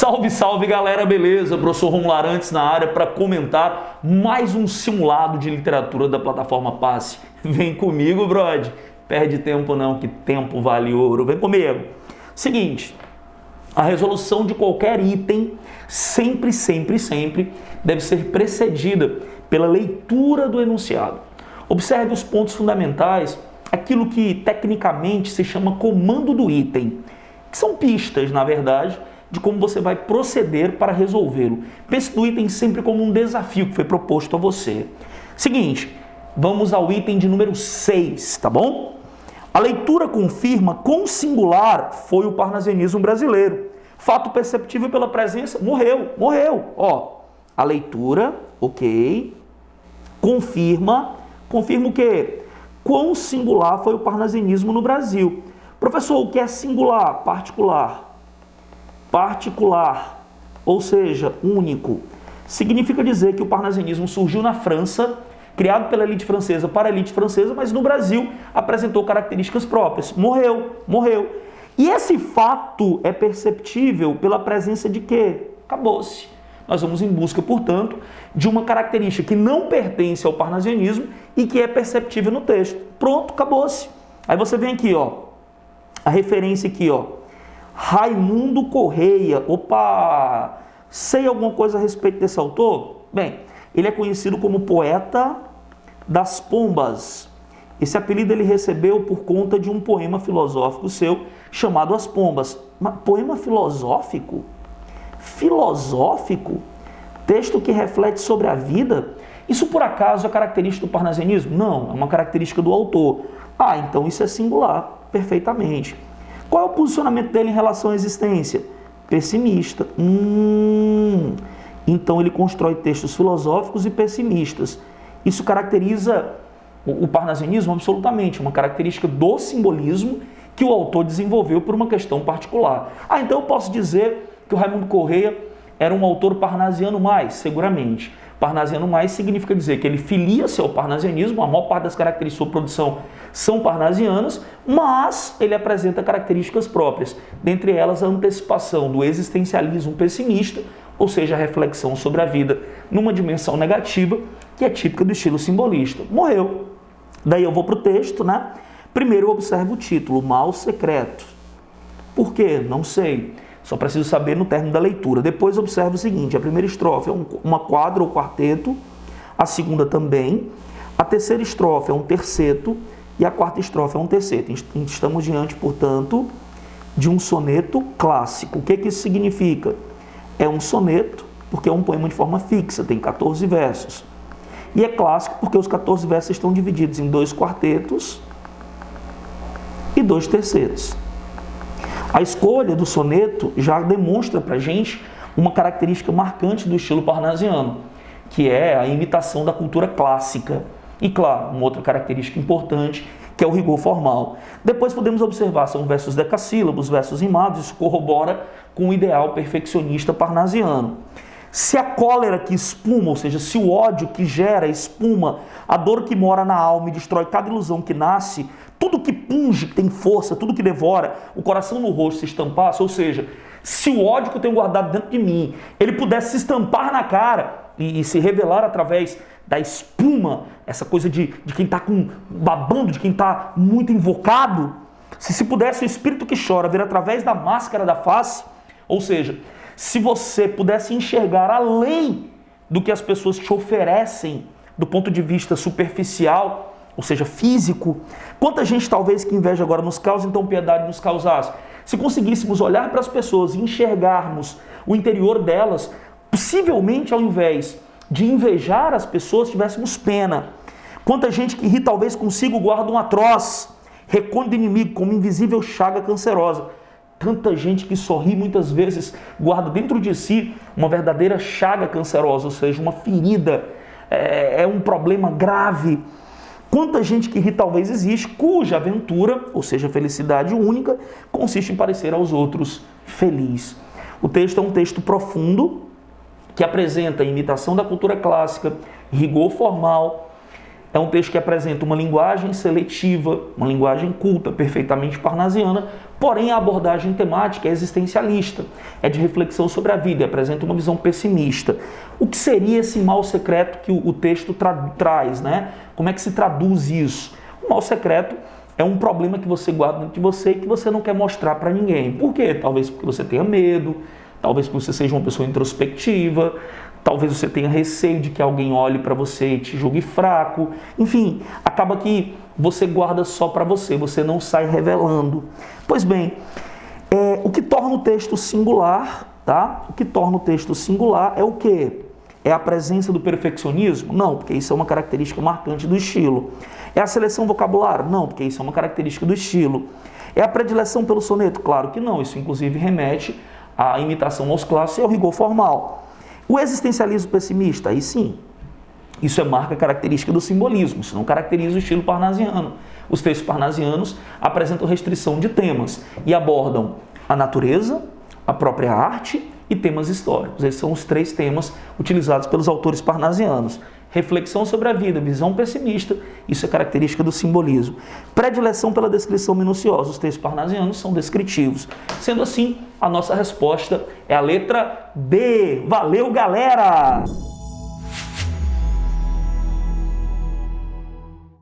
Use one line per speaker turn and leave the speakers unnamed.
Salve, salve galera, beleza? Professor Romulo Arantes na área para comentar mais um simulado de literatura da plataforma Passe. Vem comigo, brode. Perde tempo não, que tempo vale ouro. Vem comigo. Seguinte, a resolução de qualquer item sempre deve ser precedida pela leitura do enunciado. Observe os pontos fundamentais, aquilo que tecnicamente se chama comando do item, que são pistas, na verdade, de como você vai proceder para resolvê-lo. Pense no item sempre como um desafio que foi proposto a você. Seguinte, vamos ao item de número 6, tá bom? A leitura confirma quão singular foi o parnasianismo brasileiro. Fato perceptível pela presença, morreu. Ó, a leitura, ok, confirma o quê? Quão singular foi o parnasianismo no Brasil. Professor, o que é singular? Particular, ou seja, único. Significa dizer que o parnasianismo surgiu na França, criado pela elite francesa para a elite francesa, mas no Brasil apresentou características próprias. Morreu. E esse fato é perceptível pela presença de quê? Acabou-se. Nós vamos em busca, portanto, de uma característica que não pertence ao parnasianismo e que é perceptível no texto. Pronto, acabou-se. Aí você vem aqui, ó, a referência aqui, ó, Raimundo Correia. Opa! Sei alguma coisa a respeito desse autor? Bem, ele é conhecido como poeta das pombas. Esse apelido ele recebeu por conta de um poema filosófico seu chamado As Pombas. Mas poema filosófico? Filosófico? Texto que reflete sobre a vida? Isso por acaso é característica do parnasianismo? Não, é uma característica do autor. Ah, então isso é singular, perfeitamente. Qual é o posicionamento dele em relação à existência? Pessimista. Então ele constrói textos filosóficos e pessimistas. Isso caracteriza o parnasianismo absolutamente, uma característica do simbolismo que o autor desenvolveu por uma questão particular. Ah, então eu posso dizer que o Raimundo Correia era um autor parnasiano mais? Seguramente. Parnasiano mais significa dizer que ele filia-se ao parnasianismo, a maior parte das características de sua produção são parnasianas, mas ele apresenta características próprias, dentre elas a antecipação do existencialismo pessimista, ou seja, a reflexão sobre a vida numa dimensão negativa, que é típica do estilo simbolista. Morreu. Daí eu vou para o texto, né? Primeiro eu observo o título, Mal Secreto. Por quê? Não sei. Só preciso saber no término da leitura. Depois observo o seguinte, a primeira estrofe é uma quadra ou quarteto, a segunda também, a terceira estrofe é um terceto e a quarta estrofe é um terceto. Estamos diante, portanto, de um soneto clássico. O que isso significa? É um soneto porque é um poema de forma fixa, tem 14 versos. E é clássico porque os 14 versos estão divididos em 2 quartetos e 2 tercetos. A escolha do soneto já demonstra para a gente uma característica marcante do estilo parnasiano, que é a imitação da cultura clássica. E claro, uma outra característica importante, que é o rigor formal. Depois podemos observar, são versos decassílabos, versos rimados, isso corrobora com o ideal perfeccionista parnasiano. Se a cólera que espuma, ou seja, se o ódio que gera espuma, a dor que mora na alma e destrói cada ilusão que nasce, tudo que punge, que tem força, tudo que devora, o coração no rosto se estampasse, ou seja, se o ódio que eu tenho guardado dentro de mim, ele pudesse se estampar na cara e se revelar através da espuma, essa coisa de quem está babando, de quem está muito invocado, se pudesse o espírito que chora ver através da máscara da face, ou seja, se você pudesse enxergar além do que as pessoas te oferecem do ponto de vista superficial, ou seja, físico, quanta gente talvez que inveja agora nos causa, então piedade nos causasse. Se conseguíssemos olhar para as pessoas e enxergarmos o interior delas, possivelmente ao invés de invejar as pessoas, tivéssemos pena. Quanta gente que ri talvez consigo guarda um atroz, recolhe do inimigo como invisível chaga cancerosa. Tanta gente que sorri muitas vezes guarda dentro de si uma verdadeira chaga cancerosa, ou seja, uma ferida, é um problema grave. Quanta gente que ri talvez existe, cuja aventura, ou seja, felicidade única, consiste em parecer aos outros feliz. O texto é um texto profundo, que apresenta a imitação da cultura clássica, rigor formal, É um texto que apresenta uma linguagem seletiva, uma linguagem culta, perfeitamente parnasiana, porém a abordagem temática é existencialista, é de reflexão sobre a vida, apresenta uma visão pessimista. O que seria esse mal secreto que o texto traz, né? Como é que se traduz isso? O mal secreto é um problema que você guarda dentro de você e que você não quer mostrar para ninguém. Por quê? Talvez porque você tenha medo, talvez porque você seja uma pessoa introspectiva, talvez você tenha receio de que alguém olhe para você e te julgue fraco. Enfim, acaba que você guarda só para você, você não sai revelando. Pois bem, o que torna o texto singular, tá? O que torna o texto singular é o quê? É a presença do perfeccionismo? Não, porque isso é uma característica marcante do estilo. É a seleção vocabular? Não, porque isso é uma característica do estilo. É a predileção pelo soneto? Claro que não, isso inclusive remete à imitação aos clássicos e ao rigor formal. O existencialismo pessimista? Aí sim, isso é marca característica do simbolismo, isso não caracteriza o estilo parnasiano. Os textos parnasianos apresentam restrição de temas e abordam a natureza, a própria arte e temas históricos. Esses são os 3 temas utilizados pelos autores parnasianos. Reflexão sobre a vida, visão pessimista, isso é característica do simbolismo. Predileção pela descrição minuciosa, os textos parnasianos são descritivos. Sendo assim, a nossa resposta é a letra B. Valeu, galera!